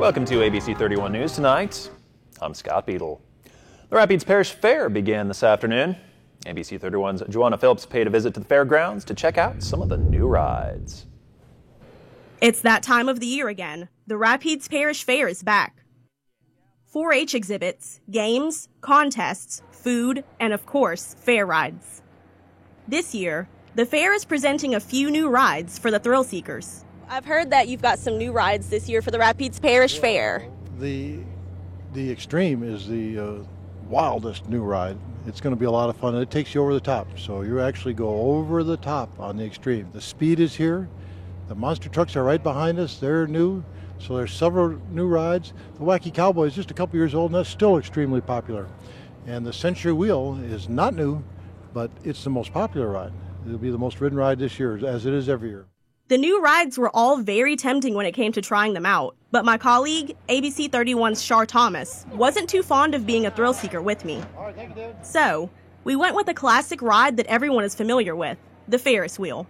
Welcome to ABC 31 News tonight. I'm Scott Beadle. The Rapides Parish Fair began this afternoon. ABC 31's Joanna Phillips paid a visit to the fairgrounds to check out some of the new rides. It's that time of the year again. The Rapides Parish Fair is back. 4-H exhibits, games, contests, food, and of course, fair rides. This year, the fair is presenting a few new rides for the thrill seekers. I've heard that you've got some new rides this year for the Rapides Parish Fair. The Extreme is the wildest new ride. It's going to be a lot of fun. It takes you over the top, so you actually go over the top on the Extreme. The speed is here. The monster trucks are right behind us. They're new, so there's several new rides. The Wacky Cowboy is just a couple years old, and that's still extremely popular. And the Century Wheel is not new, but it's the most popular ride. It'll be the most ridden ride this year, as it is every year. The new rides were all very tempting when it came to trying them out, but my colleague, ABC 31's Shar Thomas, wasn't too fond of being a thrill seeker with me. All right, thank you, Dad. So, we went with a classic ride that everyone is familiar with, the Ferris wheel.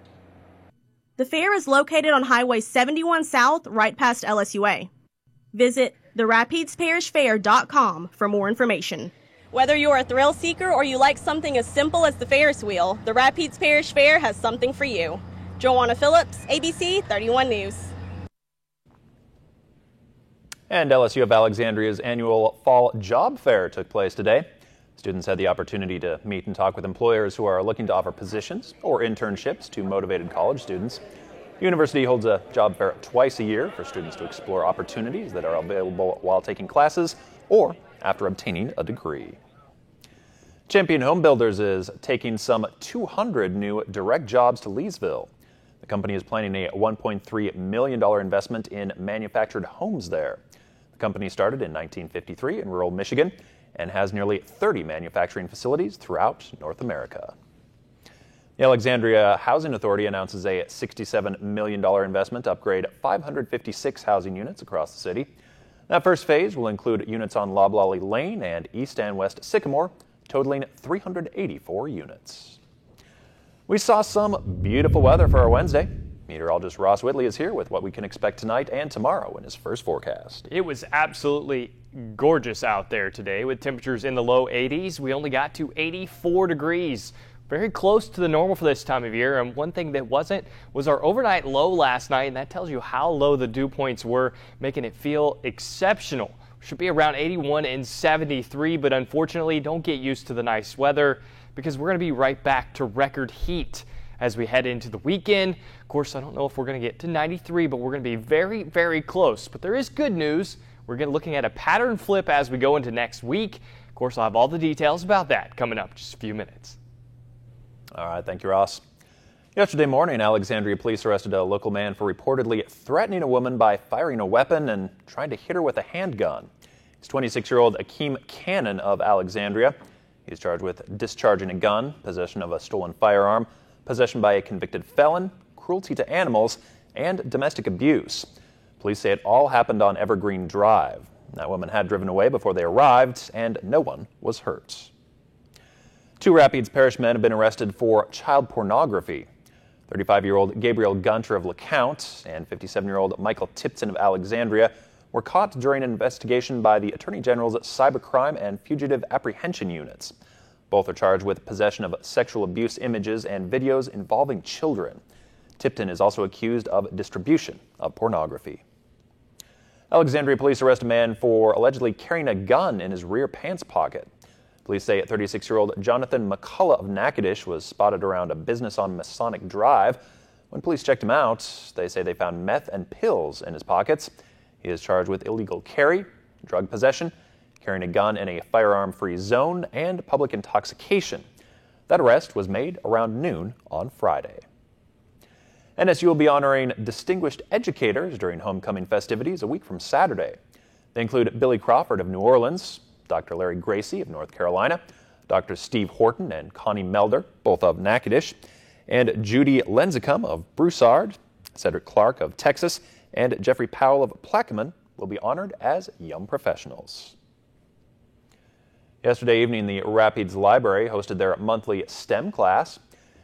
The fair is located on Highway 71 South, right past LSUA. Visit therapidsparishfair.com for more information. Whether you're a thrill seeker or you like something as simple as the Ferris wheel, the Rapides Parish Fair has something for you. Joanna Phillips, ABC 31 News. And LSU of Alexandria's annual Fall Job Fair took place today. Students had the opportunity to meet and talk with employers who are looking to offer positions or internships to motivated college students. The university holds a job fair twice a year for students to explore opportunities that are available while taking classes or after obtaining a degree. Champion Home Builders is taking some 200 new direct jobs to Leesville. The company is planning a $1.3 million investment in manufactured homes there. The company started in 1953 in rural Michigan and has nearly 30 manufacturing facilities throughout North America. The Alexandria Housing Authority announces a $67 million investment to upgrade 556 housing units across the city. That first phase will include units on Loblolly Lane and East and West Sycamore, totaling 384 units. We saw some beautiful weather for our Wednesday. Meteorologist Ross Whitley is here with what we can expect tonight and tomorrow in his first forecast. It was absolutely gorgeous out there today with temperatures in the low 80s. We only got to 84 degrees. Very close to the normal for this time of year. And one thing that wasn't was our overnight low last night, and that tells you how low the dew points were, making it feel exceptional. Should be around 81 and 73, but unfortunately don't get used to the nice weather because we're going to be right back to record heat as we head into the weekend. Of course, I don't know if we're going to get to 93, but we're going to be very, very close. But there is good news. We're going to be looking at a pattern flip as we go into next week. Of course, I'll have all the details about that coming up in just a few minutes. All right, thank you, Ross. Yesterday morning, Alexandria police arrested a local man for reportedly threatening a woman by firing a weapon and trying to hit her with a handgun. It's 26-year-old Akeem Cannon of Alexandria. He's charged with discharging a gun, possession of a stolen firearm, possession by a convicted felon, cruelty to animals, and domestic abuse. Police say it all happened on Evergreen Drive. That woman had driven away before they arrived, and no one was hurt. 2 Rapides Parish men have been arrested for child pornography. 35-year-old Gabriel Gunter of LeCount and 57-year-old Michael Tipton of Alexandria were caught during an investigation by the Attorney General's Cybercrime and Fugitive Apprehension Units. Both are charged with possession of sexual abuse images and videos involving children. Tipton is also accused of distribution of pornography. Alexandria police arrest a man for allegedly carrying a gun in his rear pants pocket. Police say 36-year-old Jonathan McCullough of Natchitoches was spotted around a business on Masonic Drive. When police checked him out, they say they found meth and pills in his pockets. He is charged with illegal carry, drug possession, carrying a gun in a firearm-free zone, and public intoxication. That arrest was made around noon on Friday. NSU will be honoring distinguished educators during homecoming festivities a week from Saturday. They include Billy Crawford of New Orleans, Dr. Larry Gracie of North Carolina, Dr. Steve Horton and Connie Melder, both of Natchitoches, and Judy Lenzicum of Broussard, Cedric Clark of Texas, and Jeffrey Powell of Plaquemine will be honored as young professionals. Yesterday evening, the Rapides Library hosted their monthly STEM class.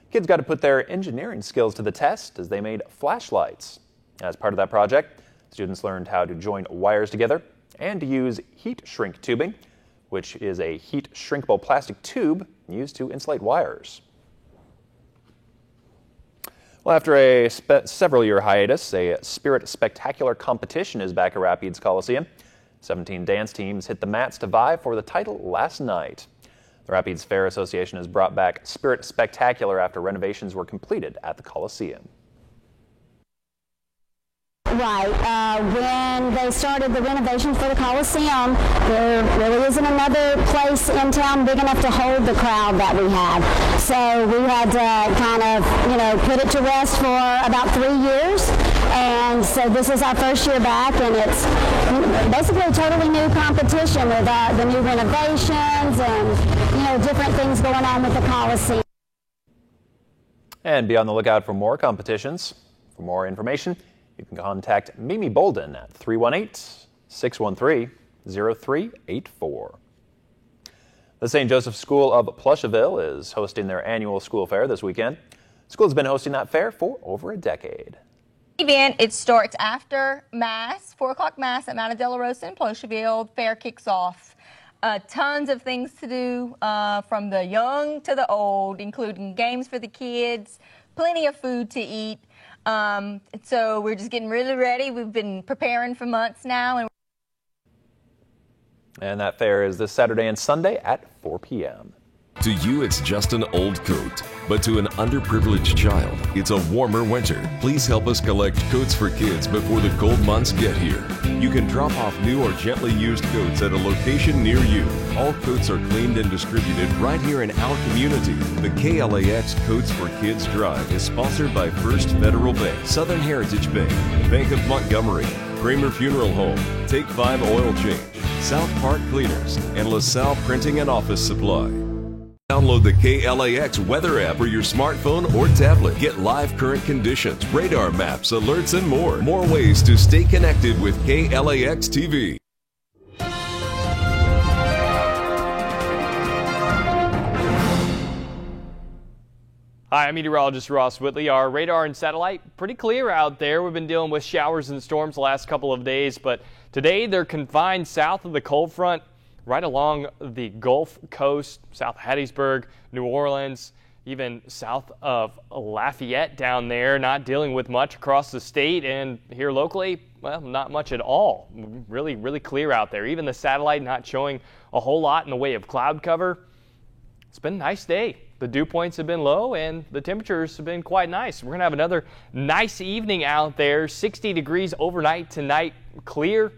Kids got to put their engineering skills to the test as they made flashlights. As part of that project, Students learned how to join wires together and to use heat shrink tubing, which is a heat shrinkable plastic tube used to insulate wires. Well, after a several-year hiatus, a Spirit Spectacular competition is back at Rapides Coliseum. 17 dance teams hit the mats to vie for the title last night. The Rapides Fair Association has brought back Spirit Spectacular after renovations were completed at the Coliseum. Right. When they started the renovation for the Coliseum, there really isn't another place in town big enough to hold the crowd that we have. So we had to kind of, put it to rest for about 3 years. And so this is our first year back, and it's basically a totally new competition with the new renovations and, different things going on with the Coliseum. And be on the lookout for more competitions. For more information, you can contact Mimi Bolden at 318-613-0384. The St. Joseph School of Plusheville is hosting their annual school fair this weekend. The school has been hosting that fair for over a decade. Event, it starts after Mass, 4 o'clock Mass at Mount De La Rosa in Plusheville. Fair kicks off. Tons of things to do from the young to the old, including games for the kids, plenty of food to eat. So we're just getting really ready. We've been preparing for months now. And that fair is this Saturday and Sunday at 4 p.m. To you, it's just an old coat, but to an underprivileged child, it's a warmer winter. Please help us collect coats for kids before the cold months get here. You can drop off new or gently used coats at a location near you. All coats are cleaned and distributed right here in our community. The KLAX Coats for Kids Drive is sponsored by First Federal Bank, Southern Heritage Bank, Bank of Montgomery, Kramer Funeral Home, Take 5 Oil Change, South Park Cleaners, and LaSalle Printing and Office Supply. Download the KLAX weather app for your smartphone or tablet. Get live current conditions, radar maps, alerts, and more. More ways to stay connected with KLAX TV. Hi, I'm meteorologist Ross Whitley. Our radar and satellite pretty clear out there. We've been dealing with showers and storms the last couple of days, but today they're confined south of the cold front, right along the Gulf Coast, South Hattiesburg, New Orleans, even south of Lafayette down there, not dealing with much across the state, and here locally, well, not much at all. Really, really clear out there. Even the satellite not showing a whole lot in the way of cloud cover. It's been a nice day. The dew points have been low and the temperatures have been quite nice. We're going to have another nice evening out there. 60 degrees overnight tonight, clear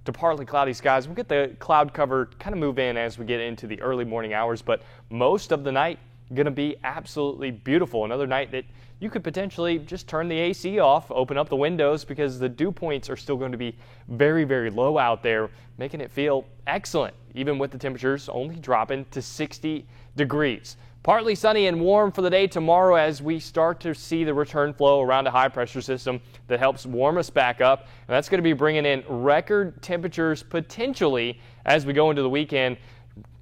to partly cloudy skies. We'll get the cloud cover kind of move in as we get into the early morning hours, but most of the night going to be absolutely beautiful. Another night that you could potentially just turn the AC off, open up the windows, because the dew points are still going to be very, very low out there, making it feel excellent, even with the temperatures only dropping to 60 degrees. Partly sunny and warm for the day tomorrow as we start to see the return flow around a high pressure system that helps warm us back up. And that's going to be bringing in record temperatures potentially as we go into the weekend,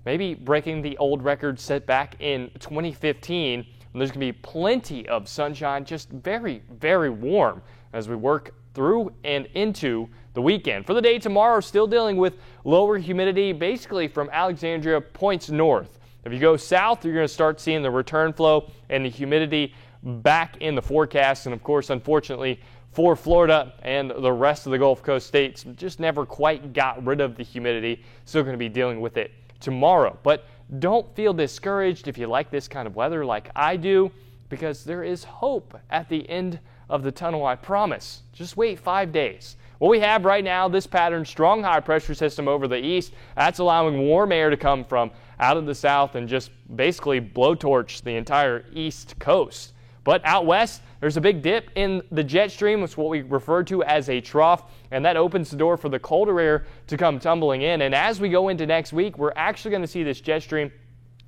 maybe breaking the old record set back in 2015. And there's going to be plenty of sunshine, just very, very warm as we work through and into the weekend. For the day tomorrow, still dealing with lower humidity basically from Alexandria points north. If you go south, you're going to start seeing the return flow and the humidity back in the forecast. And of course, unfortunately, for Florida and the rest of the Gulf Coast states, just never quite got rid of the humidity. Still going to be dealing with it tomorrow. But don't feel discouraged if you like this kind of weather like I do, because there is hope at the end of the tunnel, I promise. Just wait 5 days. What we have right now, this pattern, strong high pressure system over the east, that's allowing warm air to come from out of the south and just basically blowtorch the entire east coast. But out west, there's a big dip in the jet stream. It's what we refer to as a trough, and that opens the door for the colder air to come tumbling in. And as we go into next week, we're actually going to see this jet stream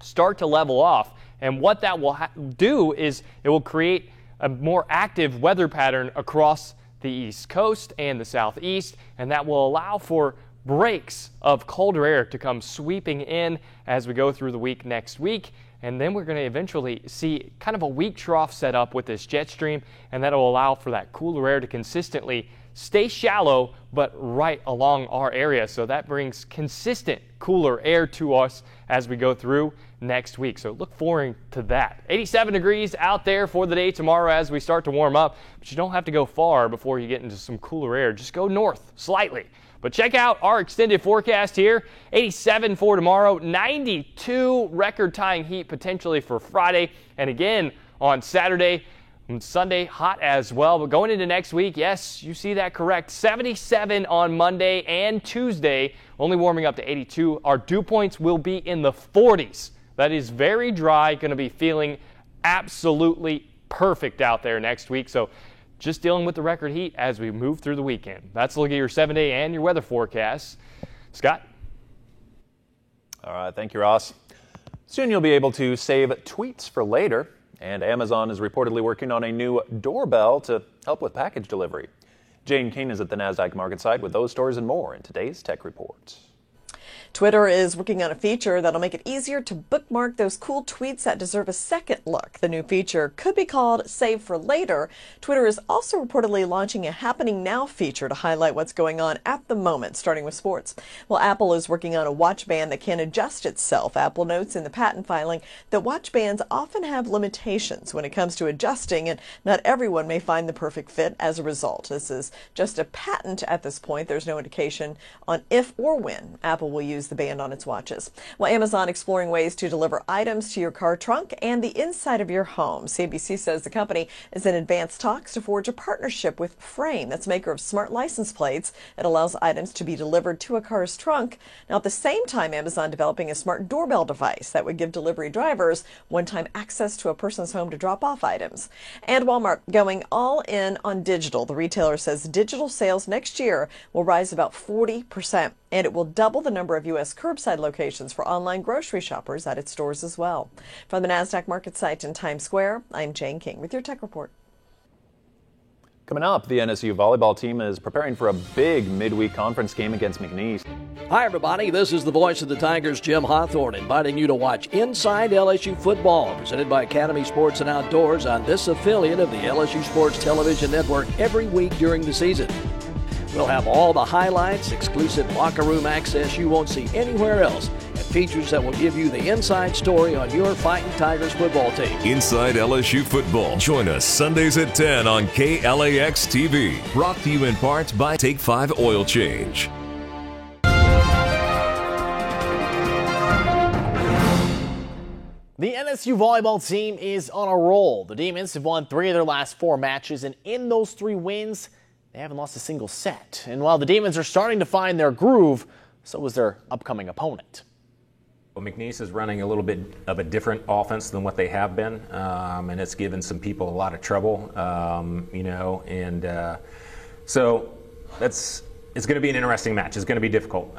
start to level off. And what that will do is it will create a more active weather pattern across the east coast and the southeast, and that will allow for breaks of colder air to come sweeping in as we go through the week next week. And then we're going to eventually see kind of a weak trough set up with this jet stream, and that'll allow for that cooler air to consistently stay shallow, but right along our area. So that brings consistent cooler air to us as we go through next week. So look forward to that. 87 degrees out there for the day tomorrow as we start to warm up, but you don't have to go far before you get into some cooler air. Just go north slightly. But check out our extended forecast here. 87 for tomorrow, 92 record-tying heat potentially for Friday, and again on Saturday and Sunday, hot as well. But going into next week, yes, you see that correct. 77 on Monday and Tuesday, only warming up to 82. Our dew points will be in the 40s. That is very dry, going to be feeling absolutely perfect out there next week. So just dealing with the record heat as we move through the weekend. That's a look at your 7-day and your weather forecast. Scott? All right, thank you, Ross. Soon you'll be able to save tweets for later, and Amazon is reportedly working on a new doorbell to help with package delivery. Jane King is at the NASDAQ market site with those stories and more in today's Tech Report. Twitter is working on a feature that'll make it easier to bookmark those cool tweets that deserve a second look. The new feature could be called Save for Later. Twitter is also reportedly launching a Happening Now feature to highlight what's going on at the moment, starting with sports. Well, Apple is working on a watch band that can adjust itself. Apple notes in the patent filing that watch bands often have limitations when it comes to adjusting, and not everyone may find the perfect fit as a result. This is just a patent at this point. There's no indication on if or when Apple will use the band on its watches. Well, Amazon exploring ways to deliver items to your car trunk and the inside of your home. CNBC says the company is in advanced talks to forge a partnership with Frame, that's maker of smart license plates. It allows items to be delivered to a car's trunk. Now, at the same time, Amazon developing a smart doorbell device that would give delivery drivers one-time access to a person's home to drop off items. And Walmart going all in on digital. The retailer says digital sales next year will rise about 40%, and it will double the number of U.S. curbside locations for online grocery shoppers at its stores as well. From the NASDAQ market site in Times Square, I'm Jane King with your Tech Report. Coming up, the NSU volleyball team is preparing for a big midweek conference game against McNeese. Hi, everybody. This is the voice of the Tigers, Jim Hawthorne, inviting you to watch Inside LSU Football, presented by Academy Sports and Outdoors on this affiliate of the LSU Sports Television Network every week during the season. We'll have all the highlights, exclusive locker room access you won't see anywhere else, and features that will give you the inside story on your Fighting Tigers football team. Inside LSU Football. Join us Sundays at 10 on KLAX TV. Brought to you in part by Take 5 Oil Change. The NSU volleyball team is on a roll. The Demons have won 3 of their last 4 matches, and in those 3 wins, they haven't lost a single set. And while the Demons are starting to find their groove, so is their upcoming opponent. Well, McNeese is running a little bit of a different offense than what they have been, and it's given some people a lot of trouble, so it's going to be an interesting match. It's going to be difficult.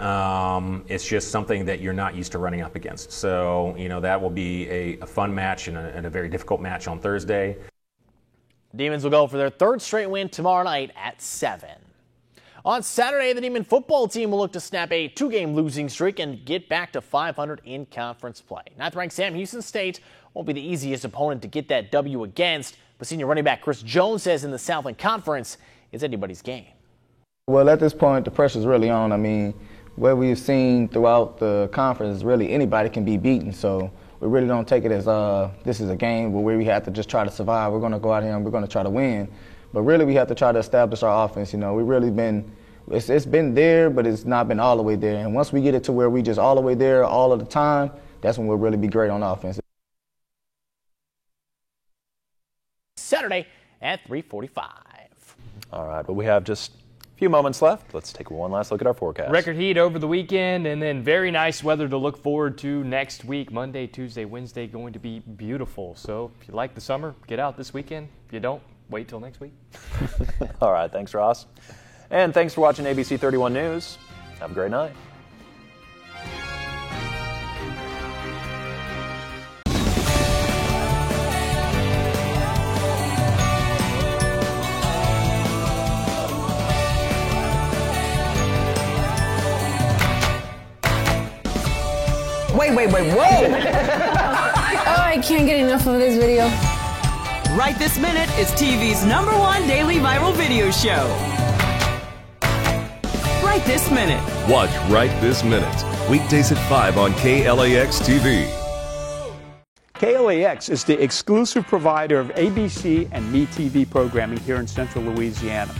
It's just something that you're not used to running up against. So, that will be a fun match and a very difficult match on Thursday. Demons will go for their 3rd straight win tomorrow night at 7. On Saturday, the Demon football team will look to snap a 2-game losing streak and get back to 500 in conference play. 9th-ranked Sam Houston State won't be the easiest opponent to get that W against, but senior running back Chris Jones says in the Southland Conference, it's anybody's game. Well, at this point, the pressure's really on. I mean, what we've seen throughout the conference, really anybody can be beaten, so we really don't take it as this is a game where we have to just try to survive. We're going to go out here and we're going to try to win. But really we have to try to establish our offense. We've really been, it's been there, but it's not been all the way there. And once we get it to where we just all the way there all of the time, that's when we'll really be great on offense. Saturday at 3:45. All right, well, we have just a few moments left. Let's take one last look at our forecast. Record heat over the weekend, and then very nice weather to look forward to next week. Monday, Tuesday, Wednesday, going to be beautiful. So if you like the summer, get out this weekend. If you don't, wait till next week. All right, thanks, Ross. And thanks for watching ABC 31 News. Have a great night. Wait, whoa! I can't get enough of this video. Right this minute, it's TV's #1 daily viral video show. right this minute. Watch Right This Minute. Weekdays at 5 on KLAX TV. KLAX is the exclusive provider of ABC and MeTV programming here in Central Louisiana.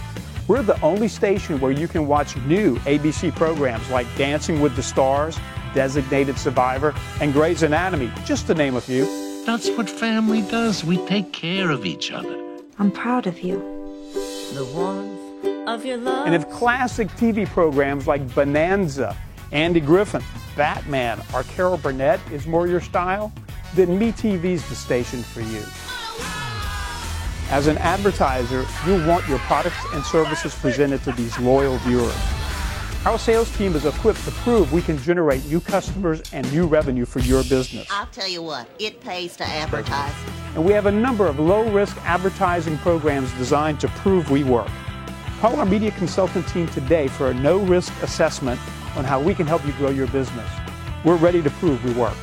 We're the only station where you can watch new ABC programs like Dancing with the Stars, Designated Survivor, and Grey's Anatomy, just to name a few. That's what family does. We take care of each other. I'm proud of you. The warmth of your love. And if classic TV programs like Bonanza, Andy Griffin, Batman, or Carol Burnett is more your style, then MeTV's the station for you. As an advertiser, you'll want your products and services presented to these loyal viewers. Our sales team is equipped to prove we can generate new customers and new revenue for your business. I'll tell you what, it pays to advertise. And we have a number of low-risk advertising programs designed to prove we work. Call our media consultant team today for a no-risk assessment on how we can help you grow your business. We're ready to prove we work.